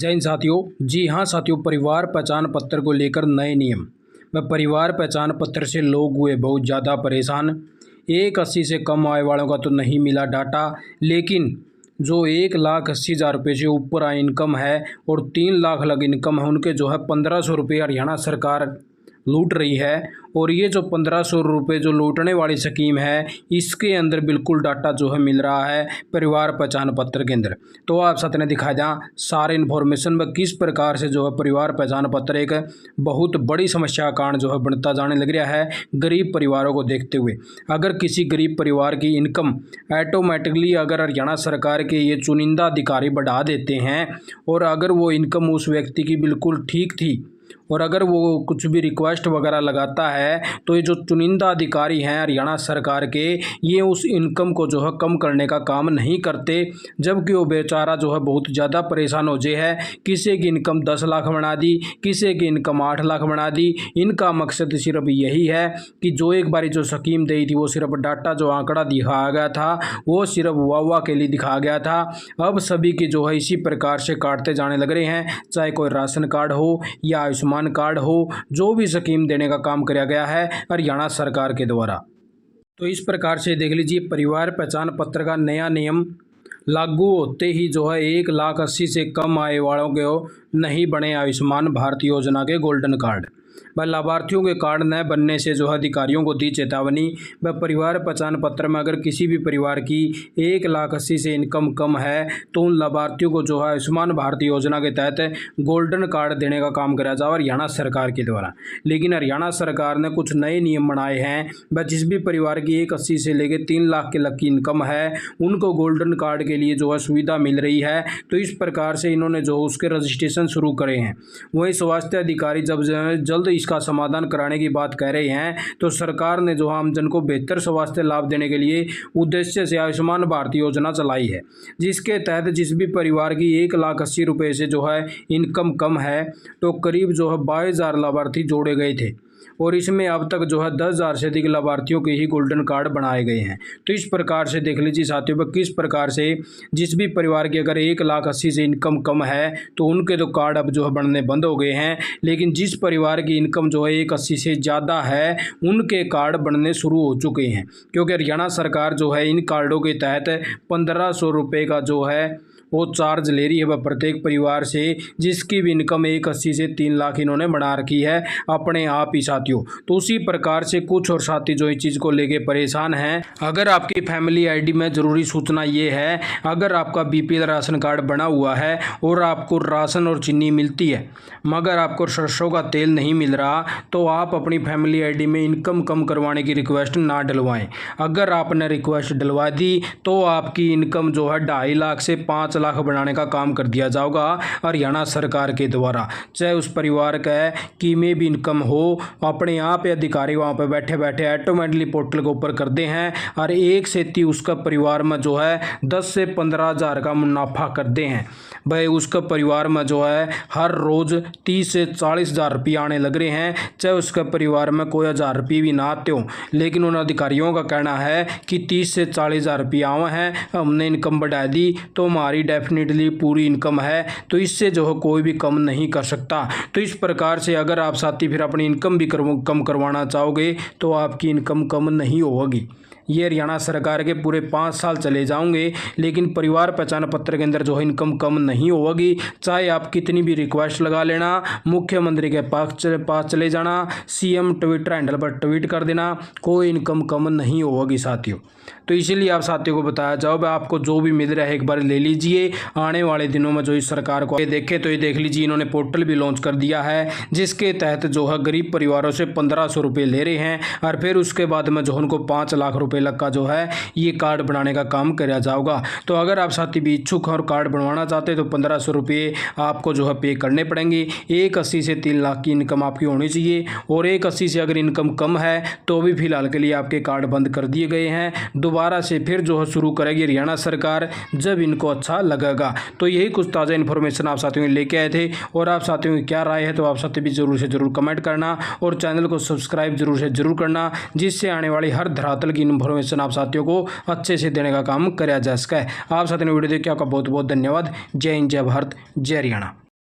जय हिंद साथियों। जी हाँ साथियों, परिवार पहचान पत्र को लेकर नए नियम व परिवार पहचान पत्र से लोग हुए बहुत ज़्यादा परेशान। 180 से कम आय वालों का तो नहीं मिला डाटा, लेकिन जो 1,80,000 रुपये से ऊपर आय इनकम है और 3 लाख लग इनकम है, उनके जो है 1500 रुपये हरियाणा सरकार लूट रही है। और ये जो 1500 रुपये जो लूटने वाली स्कीम है, इसके अंदर बिल्कुल डाटा जो है मिल रहा है परिवार पहचान पत्र के अंदर। तो आप साथ ने दिखा दें सारे इन्फॉर्मेशन में किस प्रकार से जो है परिवार पहचान पत्र एक बहुत बड़ी समस्या का कारण जो है बनता जाने लग रहा है गरीब परिवारों को देखते हुए। अगर किसी गरीब परिवार की इनकम ऑटोमेटिकली अगर हरियाणा सरकार के ये चुनिंदा अधिकारी बढ़ा देते हैं और अगर वो इनकम उस व्यक्ति की बिल्कुल ठीक थी और अगर वो कुछ भी रिक्वेस्ट वगैरह लगाता है, तो ये जो चुनिंदा अधिकारी हैं हरियाणा सरकार के, ये उस इनकम को जो है कम करने का काम नहीं करते, जबकि वो बेचारा जो है बहुत ज़्यादा परेशान हो जाए है। किसी की इनकम 10 लाख बना दी, किसी की इनकम 8 लाख बना दी। इनका मकसद सिर्फ यही है कि जो एक बारी जो स्कीम दी थी वो सिर्फ डाटा जो आंकड़ा दिखाया गया था वो सिर्फ वाह के लिए दिखाया गया था। अब सभी की जो है इसी प्रकार से काटते जाने लग रहे हैं, चाहे कोई राशन कार्ड हो या आयुष्मान कार्ड हो, जो भी स्कीम देने का काम किया गया है हरियाणा सरकार के द्वारा। तो इस प्रकार से देख लीजिए, परिवार पहचान पत्र का नया नियम लागू होते ही जो है 1,80,000 से कम आय वालों के नहीं बने आयुष्मान भारत योजना के गोल्डन कार्ड। व लाभार्थियों के कार्ड न बनने से जो है अधिकारियों को दी चेतावनी। व परिवार पहचान पत्र में अगर किसी भी परिवार की 1,80,000 से इनकम कम है तो उन लाभार्थियों को जो है आयुष्मान भारत योजना के तहत गोल्डन कार्ड देने का काम कराया जाए हरियाणा सरकार के द्वारा। लेकिन हरियाणा सरकार ने कुछ नए नियम बनाए हैं। व जिस भी परिवार की 1,80,000 से लेकर 3 लाख के लग की इनकम है उनको गोल्डन कार्ड के लिए जो है सुविधा मिल रही है। तो इस प्रकार से इन्होंने जो उसके रजिस्ट्रेशन शुरू करे हैं। वहीं स्वास्थ्य अधिकारी जब जल्द इसका समाधान कराने की बात कह रहे हैं, तो सरकार ने जो आमजन को बेहतर स्वास्थ्य लाभ देने के लिए उद्देश्य से आयुष्मान भारत योजना चलाई है, जिसके तहत जिस भी परिवार की 1,80,000 रुपये से जो है इनकम कम है तो करीब जो है 22,000 लाभार्थी जोड़े गए थे और इसमें अब तक जो है 10,000 से अधिक लाभार्थियों के ही गोल्डन कार्ड बनाए गए हैं। तो इस प्रकार से देख लीजिए साथियों पर किस प्रकार से जिस भी परिवार की अगर 1,80,000 से इनकम कम है तो उनके तो कार्ड अब जो है बनने बंद हो गए हैं, लेकिन जिस परिवार की इनकम जो है 1,80,000 से ज़्यादा है उनके कार्ड बनने शुरू हो चुके हैं, क्योंकि हरियाणा सरकार जो है इन कार्डों के तहत 1,500 रुपये का जो है वो चार्ज ले रही है वह प्रत्येक परिवार से जिसकी भी इनकम 1,80,000 से 3 लाख इन्होंने बना रखी है अपने आप ही साथियों। तो उसी प्रकार से कुछ और साथी जो इस चीज़ को लेके परेशान हैं। अगर आपकी फैमिली आईडी में ज़रूरी सूचना ये है, अगर आपका बीपीएल राशन कार्ड बना हुआ है और आपको राशन और चीनी मिलती है मगर आपको सरसों का तेल नहीं मिल रहा, तो आप अपनी फैमिली आईडी में इनकम कम करवाने की रिक्वेस्ट ना डलवाएं। अगर आपने रिक्वेस्ट डलवा दी तो आपकी इनकम जो है 2.5 लाख से 5 लाख बनाने का काम कर दिया जाएगा हरियाणा सरकार के द्वारा। चाहे उस परिवार का की में भी इनकम हो, अपने आप अधिकारी वहाँ पर बैठे बैठे ऑटोमेटिकली पोर्टल के ऊपर करते हैं और एक से 30 उसका परिवार में जो है 10 से 15,000 का मुनाफा करते हैं। भाई उसका परिवार में जो है हर रोज़ 30 से 40,000 रुपये आने लग रहे हैं, चाहे उसका परिवार में कोई 1,000 रुपये भी ना आते हो। लेकिन उन अधिकारियों का कहना है कि 30 से 40,000 रुपये आए हैं, हमने इनकम बढ़ा दी तो हमारी डेफिनेटली पूरी इनकम है, तो इससे जो है कोई भी कम नहीं कर सकता। तो इस प्रकार से अगर आप साथी फिर अपनी इनकम भी कम करवाना चाहोगे तो आपकी इनकम कम नहीं होगी। ये हरियाणा सरकार के पूरे 5 साल चले जाओगे, लेकिन परिवार पहचान पत्र के अंदर जो है इनकम कम नहीं होगी। चाहे आप कितनी भी रिक्वेस्ट लगा लेना, मुख्यमंत्री के पास चले जाना, सीएम ट्विटर हैंडल पर ट्वीट कर देना, कोई इनकम कम नहीं होगी साथियों। तो इसीलिए आप साथियों को बताया जाओ भाई आपको जो भी मिल रहा है एक बार ले लीजिए। आने वाले दिनों में जो इस सरकार को देखे तो ये देख लीजिए, इन्होंने पोर्टल भी लॉन्च कर दिया है जिसके तहत जो है गरीब परिवारों से 1,500 रुपये ले रहे हैं और फिर उसके बाद में जो उनको 5 लाख रुपये लग का जो है ये कार्ड बनाने का काम किया जाएगा। तो अगर आप साथी भी इच्छुक हैं और कार्ड बनवाना चाहते हैं तो 1,500 रुपये आपको जो है पे करने पड़ेंगे। 1,80,000 से 3 लाख की इनकम आपकी होनी चाहिए और 1,80,000 से अगर इनकम कम है तो भी फिलहाल के लिए आपके कार्ड बंद कर दिए गए हैं। दोबारा से फिर जो है शुरू करेगी हरियाणा सरकार जब इनको अच्छा लगेगा। तो यही कुछ ताज़ा इन्फॉर्मेशन आप साथियों को लेके आए थे और आप साथियों की क्या राय है तो आप साथी भी जरूर से जरूर कमेंट करना और चैनल को सब्सक्राइब जरूर से जरूर करना, जिससे आने वाली हर धरातल की इन्फॉर्मेशन आप साथियों को अच्छे से देने का काम किया जा सके। आप साथियों ने वीडियो देखिए, आपका बहुत बहुत धन्यवाद। जय हिंद, जय भारत, जय हरियाणा।